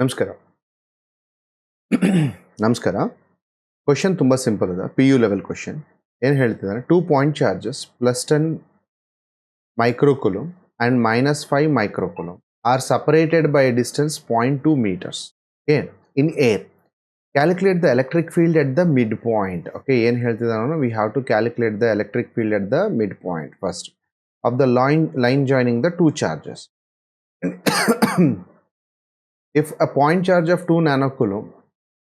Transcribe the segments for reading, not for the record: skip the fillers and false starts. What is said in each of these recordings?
ನಮಸ್ಕಾರ. ನಮಸ್ಕಾರ. ಕ್ವಶನ್ ತುಂಬ ಸಿಂಪಲ್ ಇದೆ. PU level question. ಏನು ಹೇಳ್ತಿದ್ದಾರೆ? 2 point charges +10 microcoulomb and -5 microcoulomb are separated by a distance 0.2 meters. Okay, in air. Calculate the electric field at the midpoint. Okay, ಏನು ಹೇಳ್ತಿದ್ದಾರೆ? We have to calculate the electric field at the midpoint first of the line joining the two charges. If a point charge of 2 nanocoulomb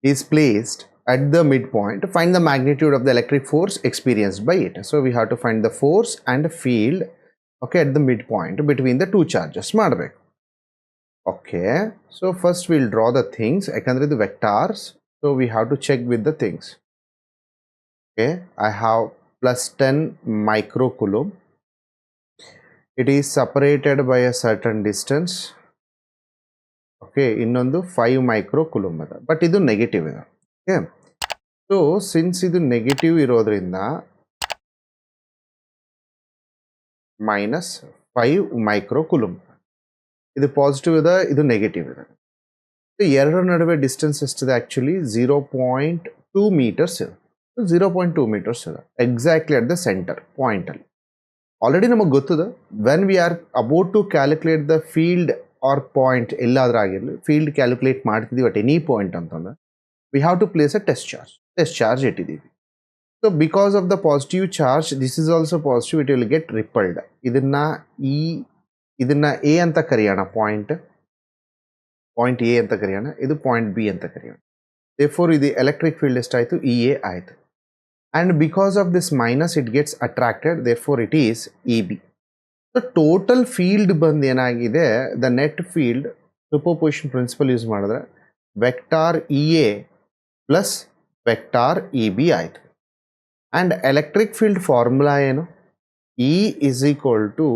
is placed at the midpoint, find the magnitude of the electric force experienced by it. So we have to find the force and the field, okay, at the midpoint between the two charges. Okay, so first we'll draw the things. Yakandre the vectors, so we have to check with the things. Okay, I have +10 microcoulomb. It is separated by a certain distance. Okay, ಇನ್ನೊಂದು 5 microcoulomb ಇದೆ, but ಇದು negative ಇದೆ. Okay, so since ಇದು negative ಇರೋದ್ರಿಂದ -5 microcoulomb. ಇದು positive ಇದೆ, ಇದು negative ಇದೆ. ಎರಡರ ನಡುವೆ ಡಿಸ್ಟೆನ್ಸ್ ಎಷ್ಟಿದೆ? ಆಕ್ಚುಲಿ 0.2 meters ಇದೆ. 0.2 meters ಇದೆ exactly at the center point ಅಲ್ಲಿ. ಆಲ್ರೆಡಿ ನಮಗೆ ಗೊತ್ತಿದೆ, when we are about to calculate the field or point ಎಲ್ಲಾದ್ರೂ ಆಗಿರಲಿ, ಫೀಲ್ಡ್ ಕ್ಯಾಲ್ಕುಲೇಟ್ ಮಾಡ್ತಿದ್ದೀವಿ ಅಟ್ ಎನಿ ಪಾಯಿಂಟ್ ಅಂತಂದ್ರೆ we have to place a test charge ಇಟ್ಟಿದ್ದೀವಿ. So because of the positive charge, this is also positive, it will get repelled. ಇದನ್ನ A ಅಂತ ಕರೆಯೋಣ, point A ಅಂತ ಕರೆಯೋಣ, ಇದು ಪಾಯಿಂಟ್ ಬಿ ಅಂತ ಕರೆಯೋಣ. ದೇರ್ಫೋರ್ ಇದು ಎಲೆಕ್ಟ್ರಿಕ್ ಫೀಲ್ಡ್ ಎಷ್ಟಾಯಿತು? EA ಆಯಿತು. And because of this minus it gets attracted, therefore it is EB. So total field ಬಂದು ಏನಾಗಿದೆ? The net field superposition principle use ಮಾಡಿದ್ರೆ vector EA plus vector EB ಆಯಿತು. And electric field formula ಏನು? E is equal to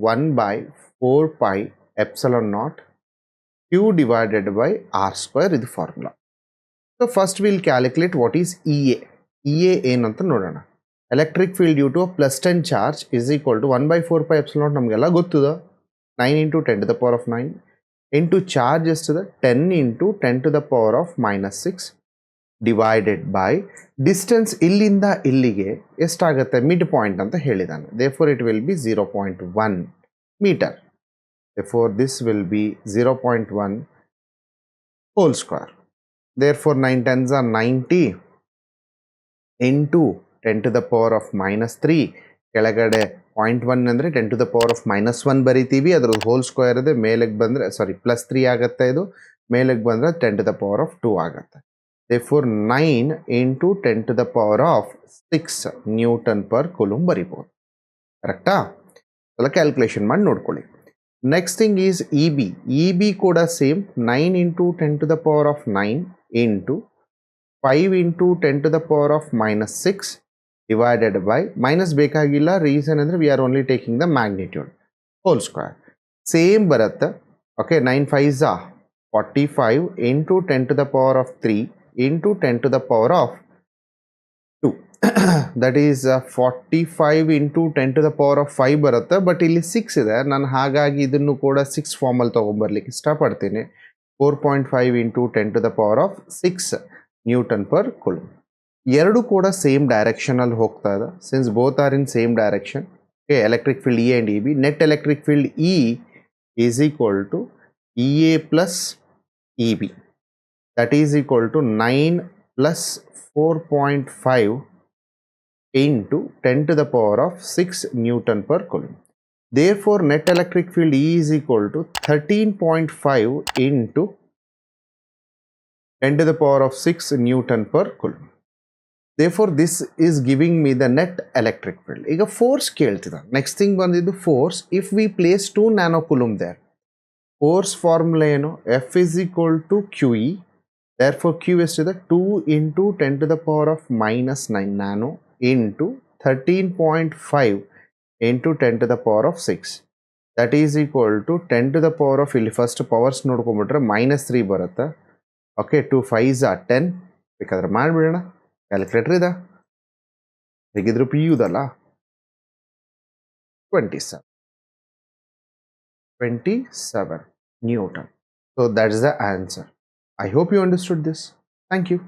1/4πε0 Q divided by R square, ಇದು formula. So first will calculate what is EA. EA ಏನಂತ ನೋಡೋಣ. Electric field due to +10 charge is equal to 1/4πε0 ನಮಗೆಲ್ಲ ಗೊತ್ತದ, 9 × 10⁻⁹ into charge ಎಷ್ಟಿದೆ? 10 × 10⁻⁻6 divided by distance ಇಲ್ಲಿಂದ ಇಲ್ಲಿಗೆ ಎಷ್ಟಾಗುತ್ತೆ? Mid point ಅಂತ ಹೇಳಿದ್ದಾನೆ. Therefore it will be 0.1 meter. Therefore this will be 0.1 whole square. Therefore 9 10s are 90 into 10⁻⁻3 ಕೆಳಗಡೆ 0.1 ಅಂದರೆ 10⁻⁻1 ಬರಿತೀವಿ, ಅದರ ಹೋಲ್ ಸ್ಕ್ವೇರ್ ಇದೆ. ಮೇಲೆಗೆ ಬಂದರೆ +3 ಆಗುತ್ತೆ, ಇದು ಮೇಲೆಗೆ ಬಂದರೆ 10⁻2 ಆಗುತ್ತೆ. Therefore 9 into 10⁻6 Newton/Coulomb ಬರಿಬೋದು. ಕರೆಕ್ಟಾ? ಎಲ್ಲ ಕ್ಯಾಲ್ಕುಲೇಷನ್ ಮಾಡಿ ನೋಡ್ಕೊಳ್ಳಿ. ನೆಕ್ಸ್ಟ್ ಥಿಂಗ್ ಈಸ್ EB ಕೂಡ same, 9 × 10⁻9 into 5 × 10⁻6 divided by, minus ಬೇಕಾಗಿಲ್ಲ, ರೀಸನ್ ಅಂದರೆ we are only taking the magnitude, whole square same ಬರುತ್ತೆ. Okay, 9 5s are 45 into 10⁻3 into 10⁻2 that is 45 into 10⁻5 ಬರುತ್ತೆ. ಬಟ್ ಇಲ್ಲಿ 6 ಇದೆ, ನಾನು ಹಾಗಾಗಿ ಇದನ್ನು ಕೂಡ 6 ಫಾರ್ಮಲ್ಲಿ ತೊಗೊಂಬರ್ಲಿಕ್ಕೆ ಇಷ್ಟಪಡ್ತೀನಿ. 4.5 into 10⁻6 Newton/Coulomb. ಎರಡು ಕೂಡ ಸೇಮ್ ಡೈರೆಕ್ಷನಲ್ಲಿ ಹೋಗ್ತಾ ಇದೆ. Since both are in same direction, okay, electric field EA and EB. Net electric field E is equal to EA plus EB. That is equal to 9 plus 4.5 into 10⁻6 Newton/Coulomb. Therefore, net electric field E is equal to 13.5 into 10⁻6 Newton/Coulomb. Therefore, this is giving me the net electric field. ಈಗ force ಕೇಳ್ತಿದ್ದ. Next thing ಬಂದಿದ್ದು force. If we place 2 nanocoulomb there, force formula ಏನು? F is equal to QE. Therefore Q ಎಷ್ಟಿದೆ? 2 into 10⁻⁻9 nano into 13.5 into 10⁻6. That is equal to 10⁻, ಇಲ್ಲಿ first powers ನೋಡ್ಕೊಂಡ್ಬಿಟ್ರೆ -3 ಬರುತ್ತೆ. Okay, 2 5s are 10. ಬೇಕಾದ್ರೆ ಮಾಡಿಬಿಡೋಣ, calculator ಇದೆ, ಹೇಗಿದ್ರು PU ದಲ್ಲ. 27 Newton. So that is the answer. I hope you understood this. Thank you.